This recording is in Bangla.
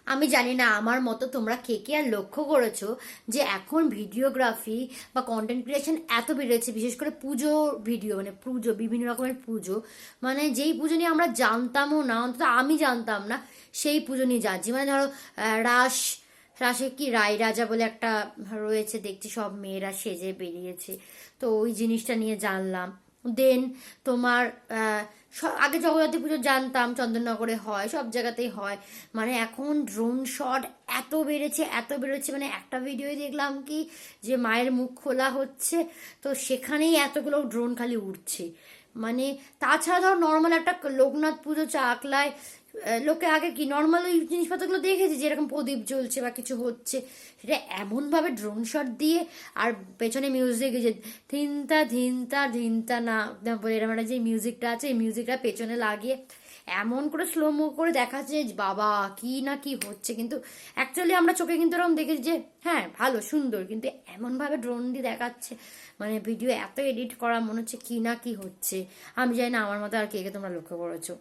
আমি জানি না আমার মতো তোমরা কে কে আর লক্ষ্য করেছো যে এখন ভিডিওগ্রাফি বা কন্টেন্ট ক্রিয়েশন এত বেড়েছে, বিশেষ করে পুজো ভিডিও, মানে পুজো, বিভিন্ন রকমের পুজো, মানে যেই পুজো নিয়ে আমরা জানতামও না, অন্তত আমি জানতাম না, সেই পুজো নিয়ে যাচ্ছি। মানে ধরো রাস, রাসে কি রায় রাজা বলে একটা রয়েছে, দেখছি সব মেয়েরা সেজে বেরিয়েছে, তো ওই জিনিসটা নিয়ে জানলাম। দেন তোমার আগে জগদ্ধাত্রী পুজো জানতাম চন্দননগরে হয়, সব জায়গাতেই হয়। মানে এখন ড্রোন শট এত বেড়েছে, এত বেড়েছে, মানে একটা ভিডিওই দেখলাম কি যে মায়ের মুখ খোলা হচ্ছে, তো সেখানেই এতগুলো ড্রোন খালি উঠছে। মানে তাছাড়া ধর নর্মাল একটা লোকনাথ পুজো চাকলায় লোকে আগে কি নর্মাল ওই জিনিসপত্রগুলো দেখেছি, যেরকম প্রদীপ জ্বলছে বা কিছু হচ্ছে, সেটা এমনভাবে ড্রোন শট দিয়ে, আর পেছনে মিউজিক, যে ধিনতা ধিনতা ধিনতা না না বলে এরকম একটা যে মিউজিকটা আছে, এই মিউজিকটা পেছনে লাগিয়ে এমন করে স্লোমো করে দেখাচ্ছে যে বাবা কি না কি হচ্ছে। কিন্তু অ্যাকচুয়ালি আমরা চোখে কিন্তু এরকম দেখেছি যে হ্যাঁ ভালো সুন্দর, কিন্তু এমনভাবে ড্রোন দিয়ে দেখাচ্ছে, মানে ভিডিও এত এডিট করা, মনে হচ্ছে কি না কি হচ্ছে। আমি জানি না আমার মতো আর কে কে তোমরা লক্ষ্য করেছো।